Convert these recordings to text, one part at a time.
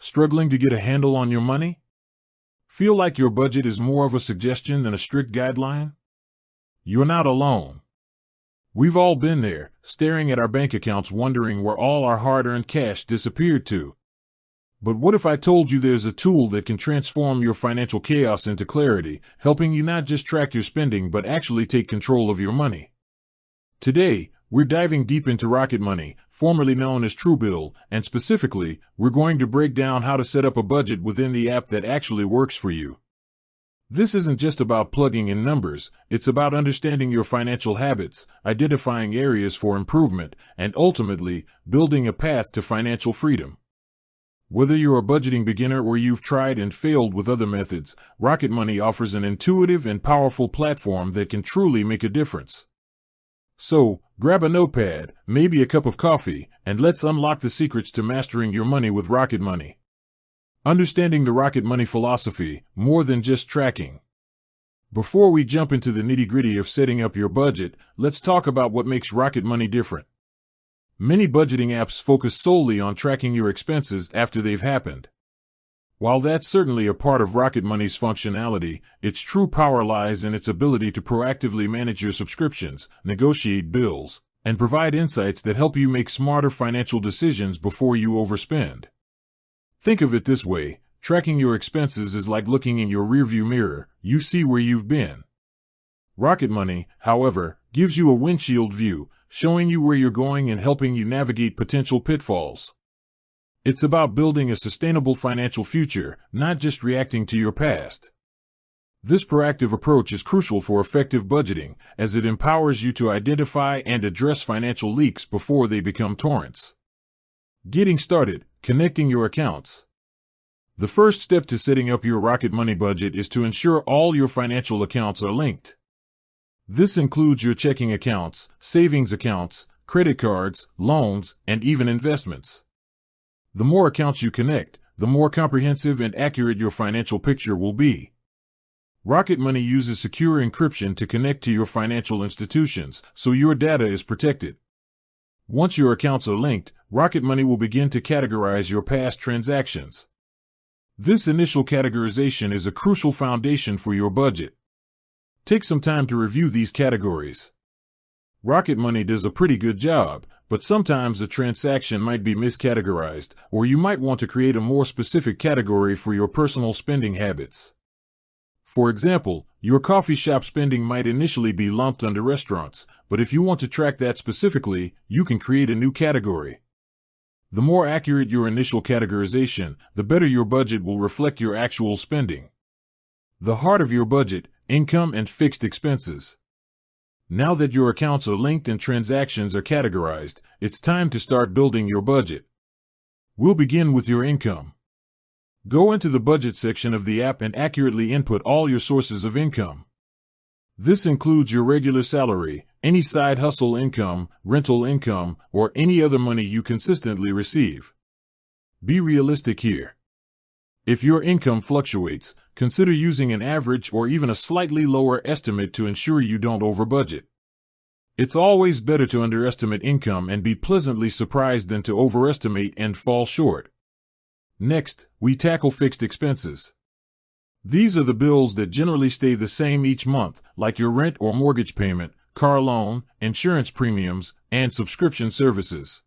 Struggling to get a handle on your money? Feel like your budget is more of a suggestion than a strict guideline? You're not alone. We've all been there, staring at our bank accounts wondering where all our hard-earned cash disappeared to. But what if I told you there's a tool that can transform your financial chaos into clarity, helping you not just track your spending but actually take control of your money? Today, we're diving deep into Rocket Money, formerly known as Truebill, and specifically, we're going to break down how to set up a budget within the app that actually works for you. This isn't just about plugging in numbers, it's about understanding your financial habits, identifying areas for improvement, and ultimately, building a path to financial freedom. Whether you're a budgeting beginner or you've tried and failed with other methods, Rocket Money offers an intuitive and powerful platform that can truly make a difference. So, grab a notepad, maybe a cup of coffee, and let's unlock the secrets to mastering your money with Rocket Money. Understanding the Rocket Money philosophy, more than just tracking. Before we jump into the nitty-gritty of setting up your budget, let's talk about what makes Rocket Money different. Many budgeting apps focus solely on tracking your expenses after they've happened. While that's certainly a part of Rocket Money's functionality, its true power lies in its ability to proactively manage your subscriptions, negotiate bills, and provide insights that help you make smarter financial decisions before you overspend. Think of it this way, tracking your expenses is like looking in your rearview mirror, you see where you've been. Rocket Money, however, gives you a windshield view, showing you where you're going and helping you navigate potential pitfalls. It's about building a sustainable financial future, not just reacting to your past. This proactive approach is crucial for effective budgeting, as it empowers you to identify and address financial leaks before they become torrents. Getting started, connecting your accounts. The first step to setting up your Rocket Money budget is to ensure all your financial accounts are linked. This includes your checking accounts, savings accounts, credit cards, loans, and even investments. The more accounts you connect, the more comprehensive and accurate your financial picture will be. Rocket Money uses secure encryption to connect to your financial institutions, so your data is protected. Once your accounts are linked, Rocket Money will begin to categorize your past transactions. This initial categorization is a crucial foundation for your budget. Take some time to review these categories. Rocket Money does a pretty good job, but sometimes a transaction might be miscategorized, or you might want to create a more specific category for your personal spending habits. For example, your coffee shop spending might initially be lumped under restaurants, but if you want to track that specifically, you can create a new category. The more accurate your initial categorization, the better your budget will reflect your actual spending. The heart of your budget, income and fixed expenses. Now that your accounts are linked and transactions are categorized, it's time to start building your budget. We'll begin with your income. Go into the budget section of the app and accurately input all your sources of income. This includes your regular salary, any side hustle income, rental income, or any other money you consistently receive. Be realistic here. If your income fluctuates, consider using an average or even a slightly lower estimate to ensure you don't over-budget. It's always better to underestimate income and be pleasantly surprised than to overestimate and fall short. Next, we tackle fixed expenses. These are the bills that generally stay the same each month, like your rent or mortgage payment, car loan, insurance premiums, and subscription services.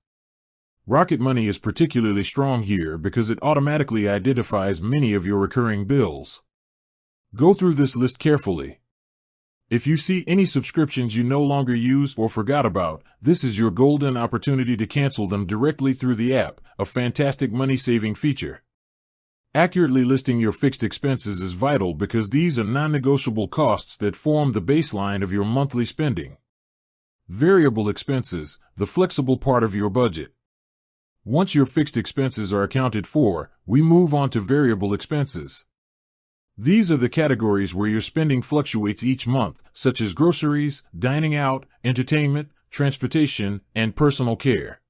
Rocket Money is particularly strong here because it automatically identifies many of your recurring bills. Go through this list carefully. If you see any subscriptions you no longer use or forgot about, this is your golden opportunity to cancel them directly through the app, a fantastic money-saving feature. Accurately listing your fixed expenses is vital because these are non-negotiable costs that form the baseline of your monthly spending. Variable expenses, the flexible part of your budget. Once your fixed expenses are accounted for, we move on to variable expenses. These are the categories where your spending fluctuates each month, such as groceries, dining out, entertainment, transportation, and personal care.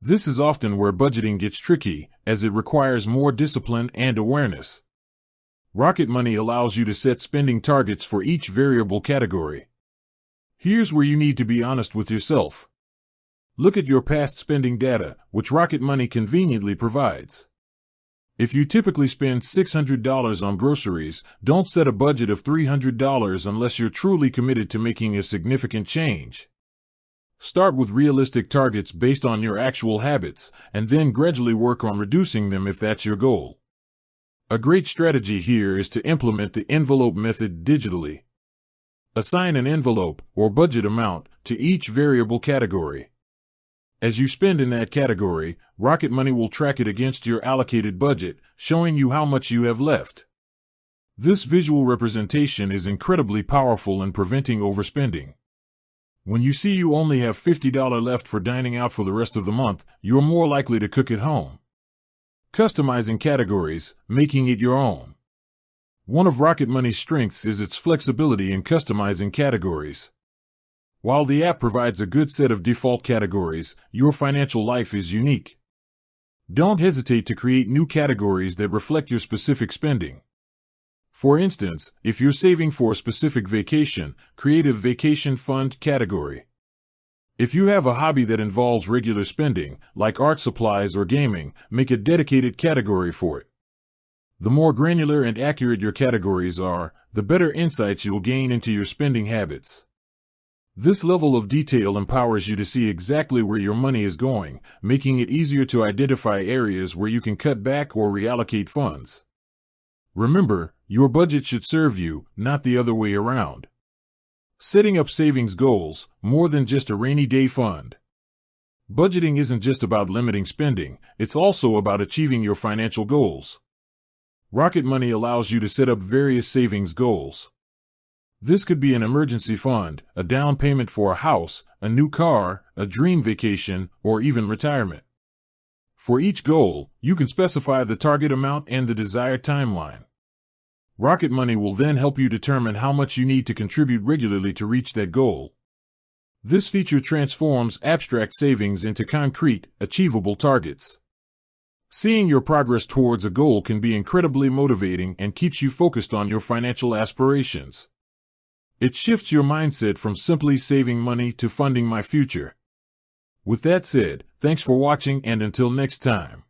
This is often where budgeting gets tricky, as it requires more discipline and awareness. Rocket Money allows you to set spending targets for each variable category. Here's where you need to be honest with yourself. Look at your past spending data, which Rocket Money conveniently provides. If you typically spend $600 on groceries, don't set a budget of $300 unless you're truly committed to making a significant change. Start with realistic targets based on your actual habits, and then gradually work on reducing them if that's your goal. A great strategy here is to implement the envelope method digitally. Assign an envelope, or budget amount, to each variable category. As you spend in that category, Rocket Money will track it against your allocated budget, showing you how much you have left. This visual representation is incredibly powerful in preventing overspending. When you see you only have $50 left for dining out for the rest of the month, you're more likely to cook at home. Customizing categories, making it your own. One of Rocket Money's strengths is its flexibility in customizing categories. While the app provides a good set of default categories, your financial life is unique. Don't hesitate to create new categories that reflect your specific spending. For instance, if you're saving for a specific vacation, create a vacation fund category. If you have a hobby that involves regular spending, like art supplies or gaming, make a dedicated category for it. The more granular and accurate your categories are, the better insights you'll gain into your spending habits. This level of detail empowers you to see exactly where your money is going, making it easier to identify areas where you can cut back or reallocate funds. Remember, your budget should serve you, not the other way around. Setting up savings goals, more than just a rainy day fund. Budgeting isn't just about limiting spending, it's also about achieving your financial goals. Rocket Money allows you to set up various savings goals. This could be an emergency fund, a down payment for a house, a new car, a dream vacation, or even retirement. For each goal, you can specify the target amount and the desired timeline. Rocket Money will then help you determine how much you need to contribute regularly to reach that goal. This feature transforms abstract savings into concrete, achievable targets. Seeing your progress towards a goal can be incredibly motivating and keeps you focused on your financial aspirations. It shifts your mindset from simply saving money to funding my future. With that said, thanks for watching, and until next time.